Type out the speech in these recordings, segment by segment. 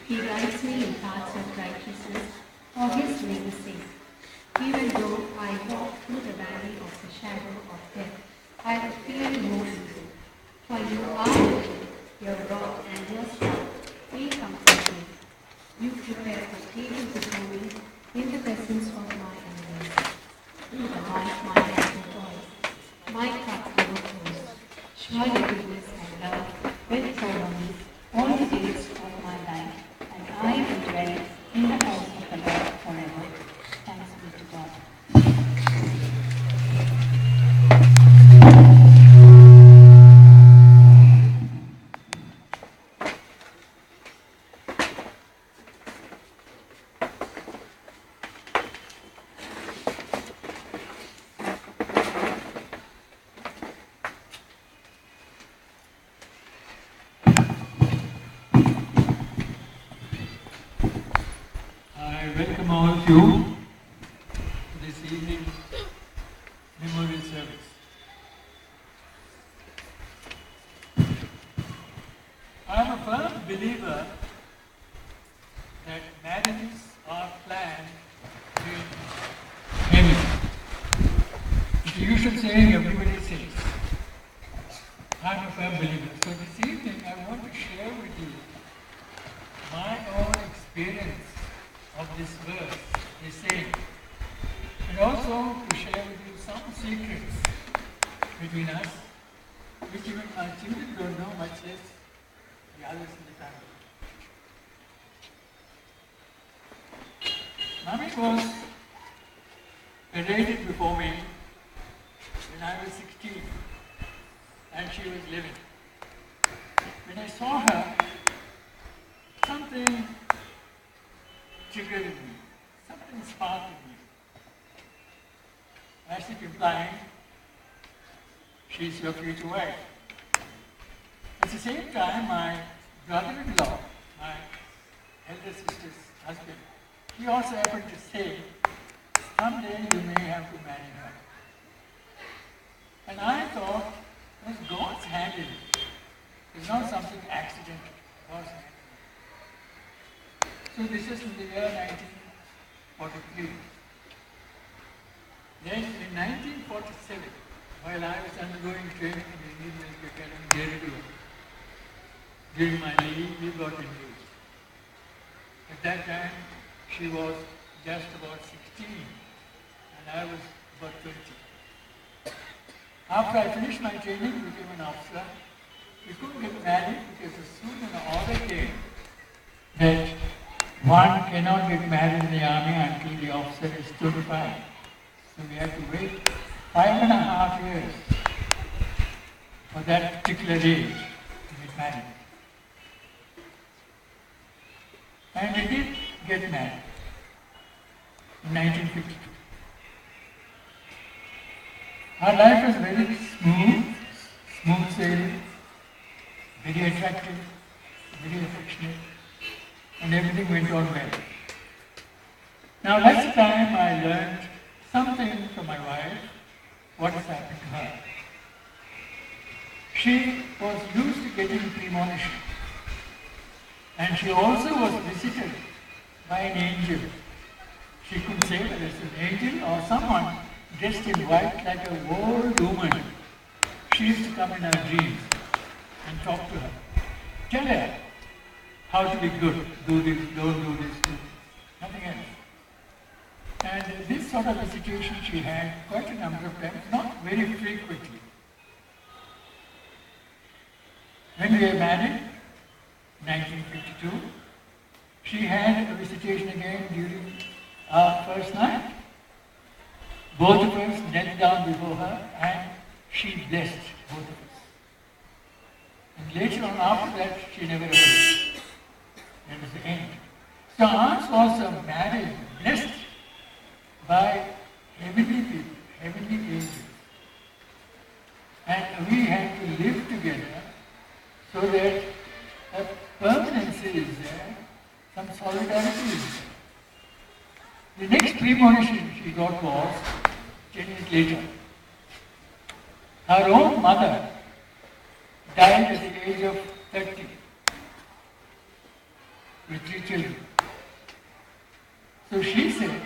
He guides me in paths of righteousness for his name's sake. Even though I walk through the valley of the shadow of death, I will fear no evil. For you are with me, your rod and your staff, they comfort me. You prepare a table before me in the presence of my enemies. You anoint my head with oil. My cup overflows. Surely goodness and love will follow me all the days of my life, and I will dwell in the house of the Lord forever. Thanks be to God. I welcome all of you to this evening's memorial service. I am a firm believer that marriages are planned in heaven. It's a usual saying everybody says. I am a firm believer. So this evening I want to share with you my own experience of this verse, this saying, and also to share with you some secrets between us, which even my children don't know, much less the others in the family. Mommy was paraded before me when I was 16 and she was living. When I saw her, something triggered in me, something sparked in me. As if implying, she's your future wife. At the same time, my brother-in-law, my elder sister's husband, he also happened to say, someday you may have to marry her. And I thought, it was God's hand in it. It's not something accidental. God's hand. So this is in the year 1943. Then in 1947, while I was undergoing training in the Indian Military Academy, Dehradun, during my leave, we got engaged. At that time, she was just about 16 and I was about 20. After I finished my training, became an officer. We couldn't get married because as soon as an order came that one cannot get married in the army until the officer is 25. So we had to wait 5.5 years for that particular age to get married. And we did get married in 1952. Our life was very smooth sailing, very attractive, very affectionate, and everything went on well. Now last time I learned something from my wife, what has happened to her. She was used to getting premonition, and she also was visited by an angel. She could say whether it's an angel or someone dressed in white like a old woman. She used to come in her dreams and talk to her. Tell her how to be good, do this, don't do this, do nothing else. And this sort of a situation she had quite a number of times, not very frequently. When we were married, 1952, she had a visitation again during our first night. Both of us knelt down before her and she blessed both of us. And later on after that, she never appeared. That was the end. So ours was a marriage blessed by heavenly people, heavenly angels. And we had to live together so that a permanency is there, some solidarity is there. The next premonition she got was 10 years later. Her own mother died at the age of 30. with 3 children. So she said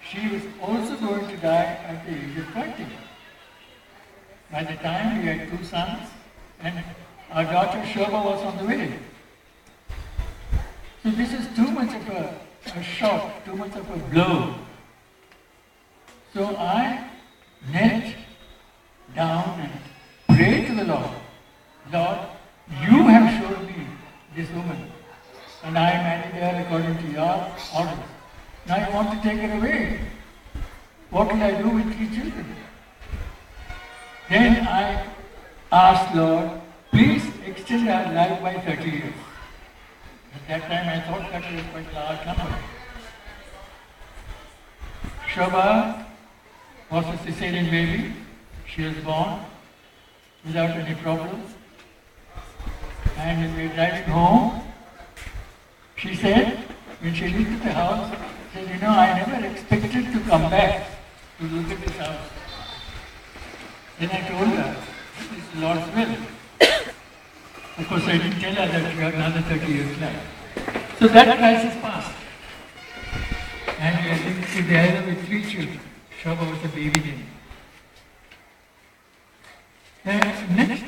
she was also going to die at the age of 20. By the time we had 2 sons, and our daughter Shobha was on the way. So this is too much of a shock, too much of a blow. So I knelt down and prayed to the Lord. Lord, you have shown me this woman, and I married her according to your orders. Now I want to take her away. What will I do with 3 children? Then I asked Lord, please extend our life by 30 years. At that time I thought that was quite a large number. Shobha was a cesarean baby. She was born without any problems. And when we were driving home, she said, when she looked at the house, she said, I never expected to come back to look at this house. Then I told her, this is the Lord's will. Of course, I didn't tell her that she had another 30 years left. So that crisis passed. And we are living together with 3 children. Shobha was a baby then. The next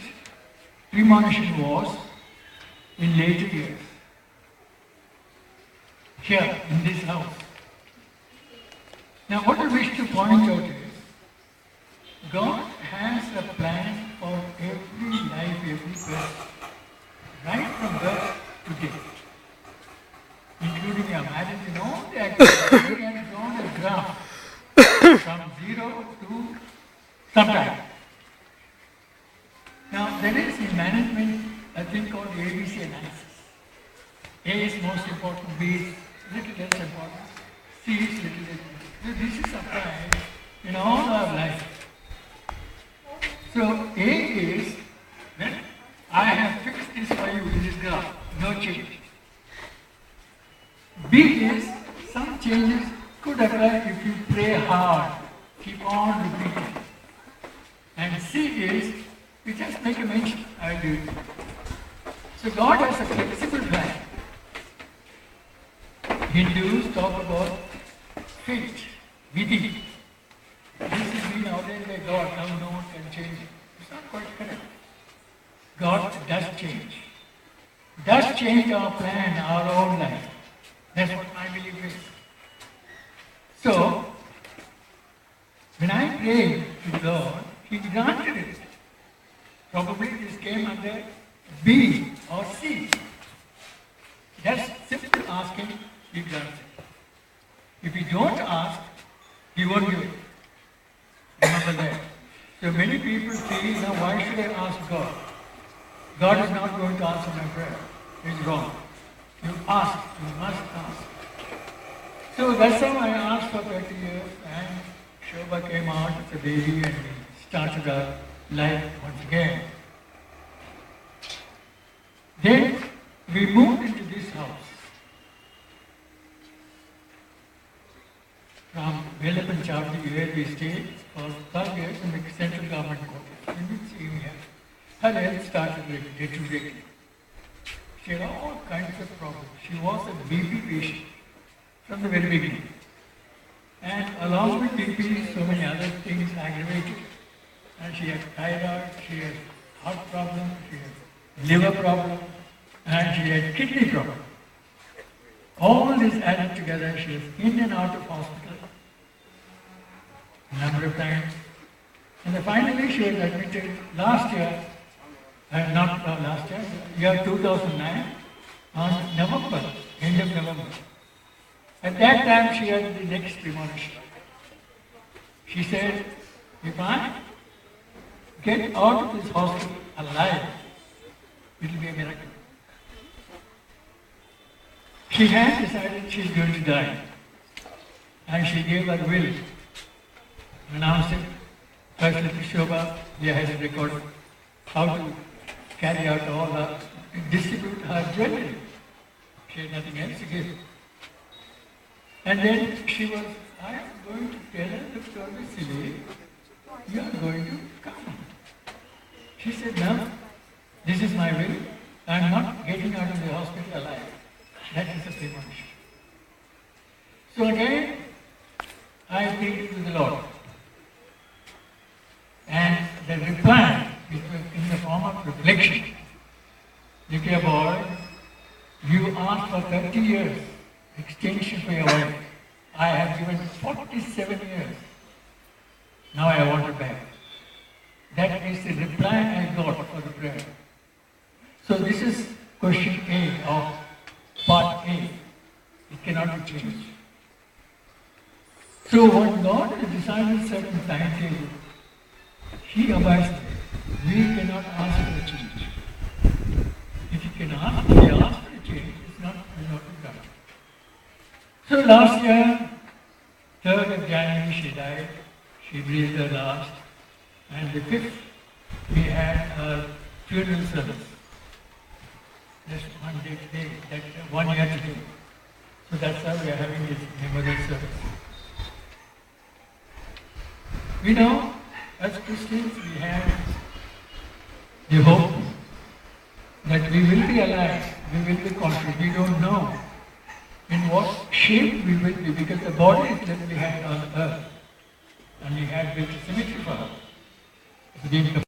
premonition was in later years. Here, in this house. Now what I wish to point out is, God has a plan for every life, every person, right from birth to death, including your marriage and all the activities. He has drawn a graph from 0 to sometime. Now there is in management a thing called ABC analysis. A is most important, B is little less important, C is little less important. So this is applied in all our life. So A is that I have fixed this for you in this graph, no change. B is some changes could occur if you pray hard, keep on repeating. And C is you just make a mention, I do it. So God has a flexible plan. Hindus talk about fate, vidhi. This has been ordained by God, now no one can change it. It's not quite correct. God does change. Does change our plan, our own life. That's what my belief is. So, when I prayed to God, He granted it. Probably this came under B or C. Just simply asking, He grants it. If you don't ask, He won't give it. Remember that. So many people feel, now why should I ask God? God is not going to answer my prayer. It's wrong. You ask, you must ask. So that's how I asked for 30 years, and Shobha came out as a baby and we started our life once again. Then we moved into this house from Velapan Chavdi, where we stayed for 5 years in the central government quarters. You didn't see me here. Her health started deteriorating. She had all kinds of problems. She was a BP patient from the very beginning. And along with BP, so many other things aggravated. And she had thyroid, she had heart problem, she had liver problem, and she had kidney problem. All this added together, she was in and out of hospital a number of times. And then finally she was admitted last year, not last year, year 2009, on November, end of November. At that time she had the next premonition. She said, if I get out of this hospital alive, it will be a miracle. She had decided she is going to die. And she gave her will, announced it, first to Shobha, we had it recorded, how to carry out all her, distribute her jewelry. She had nothing else to give. And then she was, I am going to tell her the story silly, you are going to come. She said, no, this is my will, I am not getting out of the hospital alive. That is the premonition. So again, I pleaded with the Lord. And the reply, which was in the form of reflection, dear boy, you asked for 30 years extension for your wife. I have given 47 years. Now I want it back. That is the reply I got for the prayer. So this is question A of part A. It cannot be changed. So what God has decided certain timetable, He abides by it. We cannot ask for a change. If you can ask, if you ask for a change, it's not done. So last year, 3rd of January, she died. She breathed her last. And the 5th, we had a funeral service. Just one day today, that's 1 year today. So that's why we are having this memorial service. We know, as Christians, we have the hope that we will be alive, we will be conscious. We don't know in what shape we will be, because the body is left behind on earth. And we have built a cemetery for her.